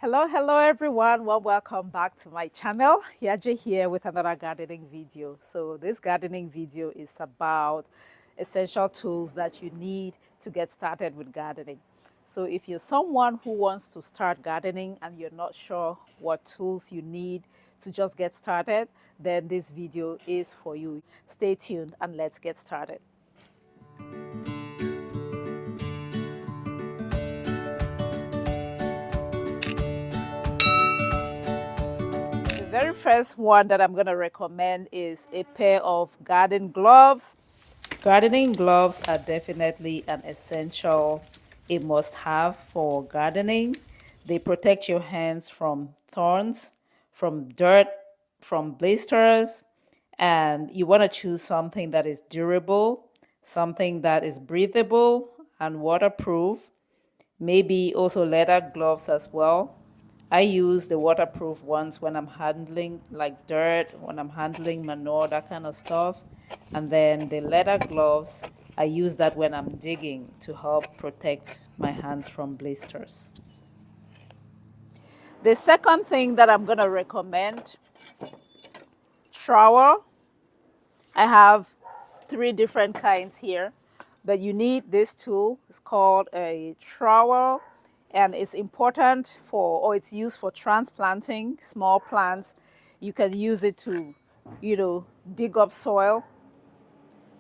Hello everyone. Welcome back to my channel. Yaje here with another gardening video. So this gardening video is about essential tools that you need to get started with gardening. So if you're someone who wants to start gardening and you're not sure what tools you need to just get started, then this video is for you. Stay tuned and let's get started. The very first one that I'm going to recommend is a pair of garden gloves. Gardening gloves are definitely an essential, a must-have for gardening. They protect your hands from thorns, from dirt, from blisters, and you want to choose something that is durable, something that is breathable and waterproof. Maybe also leather gloves as well. I use the waterproof ones when I'm handling like dirt, when I'm handling manure, that kind of stuff. And then the leather gloves, I use that when I'm digging to help protect my hands from blisters. The second thing that I'm going to recommend, trowel. I have three different kinds here, but you need this tool. It's called a trowel, and it's important for, or it's used for transplanting small plants. You can use it to, dig up soil.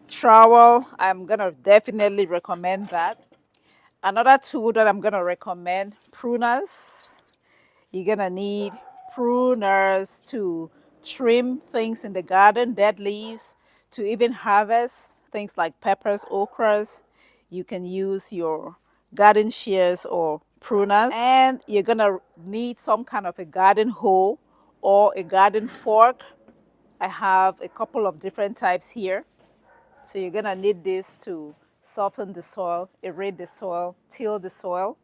Trowel, I'm gonna definitely recommend that. Another tool that I'm gonna recommend, pruners. You're gonna need pruners to trim things in the garden, dead leaves, to even harvest things like peppers, okras. You can use your garden shears or pruners. And you're gonna need some kind of a garden hoe or a garden fork. I have a couple of different types here. So you're gonna need this to soften the soil, aerate the soil, till the soil.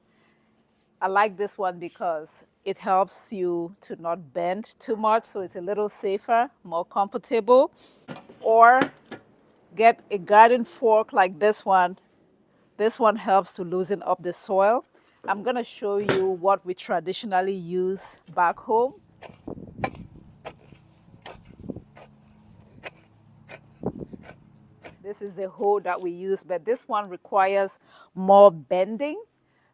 I like this one because it helps you to not bend too much, so it's a little safer, more comfortable. Or get a garden fork like this one. This one helps to loosen up the soil. I'm gonna show you what we traditionally use back home. This is the hoe that we use, but this one requires more bending.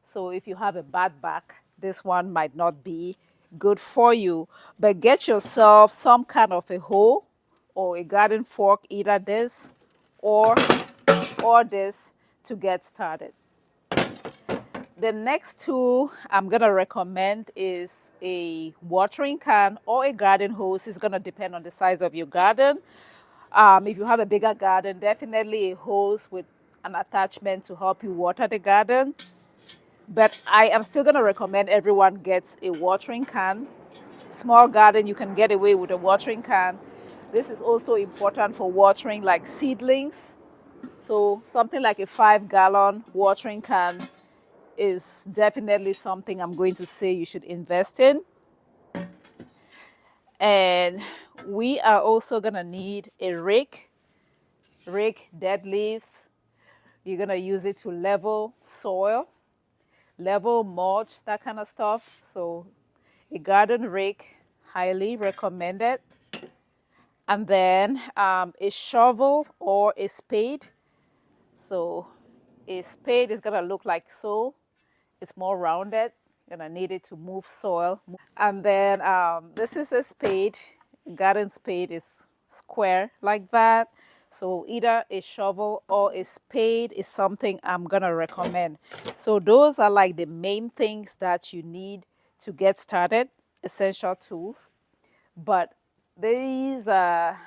So if you have a bad back, this one might not be good for you. But get yourself some kind of a hoe or a garden fork, either this or this, to get started. The next tool I'm going to recommend is a watering can or a garden hose. It's going to depend on the size of your garden. If you have a bigger garden, definitely a hose with an attachment to help you water the garden. But I am still going to recommend everyone gets a watering can. Small garden, you can get away with a watering can. This is also important for watering like seedlings. So something like a 5-gallon watering can is definitely something I'm going to say you should invest in. And we are also going to need a rake, dead leaves. You're going to use it to level soil, level mulch, that kind of stuff. So a garden rake, highly recommended. And then a shovel or a spade. So a spade is going to look like so. It's more rounded. You're going to need it to move soil. And then this is a spade. A garden spade is square like that. So either a shovel or a spade is something I'm going to recommend. So those are like the main things that you need to get started, essential tools. But these are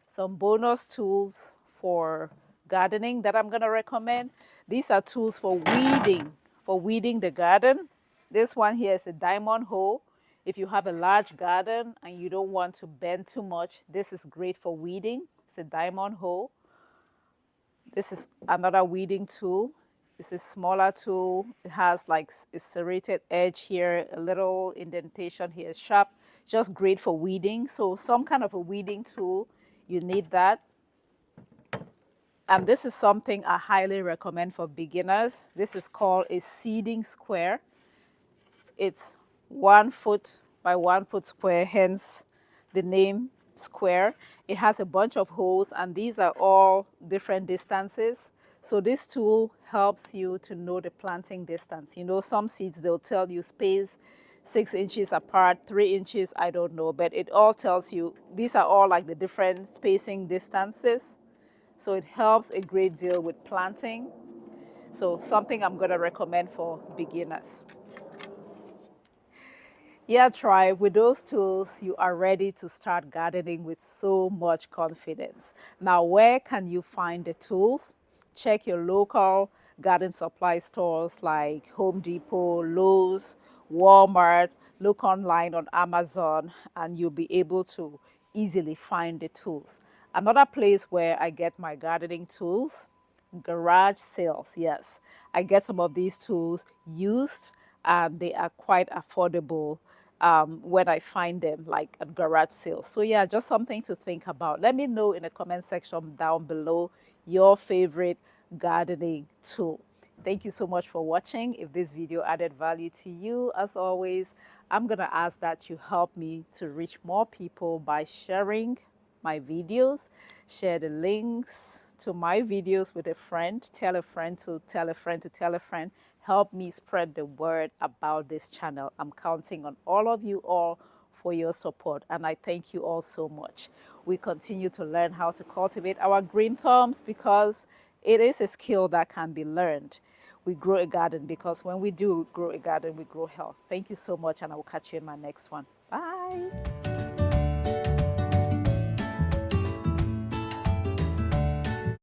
some bonus tools for gardening that I'm going to recommend. These are tools for weeding the garden. This one here is a diamond hoe. If you have a large garden and you don't want to bend too much, this is great for weeding. It's a diamond hoe. This is another weeding tool. It's a smaller tool. It has like a serrated edge here, a little indentation here, sharp, just great for weeding. So some kind of a weeding tool, you need that. And this is something I highly recommend for beginners. This is called a seeding square. It's 1 foot by 1 foot square, hence the name square. It has a bunch of holes, and these are all different distances. So this tool helps you to know the planting distance. You know, some seeds, they'll tell you space 6 inches apart, 3 inches, I don't know, but it all tells you, these are all like the different spacing distances. So it helps a great deal with planting. So something I'm going to recommend for beginners. Yeah, try. With those tools, you are ready to start gardening with so much confidence. Now, where can you find the tools? Check your local garden supply stores like Home Depot, Lowe's, Walmart. Look online on Amazon, and you'll be able to easily find the tools. Another place where I get my gardening tools, garage sales. Yes, I get some of these tools used, and they are quite affordable when I find them, like at garage sales. So yeah, just something to think about. Let me know in the comment section down below your favorite gardening tool. Thank you so much for watching. If this video added value to you, as always, I'm gonna ask that you help me to reach more people by sharing my videos, share the links to my videos with a friend, tell a friend to tell a friend to tell a friend. Help me spread the word about this channel. I'm counting on all of you all for your support, and I thank you all so much. We continue to learn how to cultivate our green thumbs because it is a skill that can be learned. We grow a garden because when we do grow a garden, we grow health. Thank you so much, and I will catch you in my next one. Bye.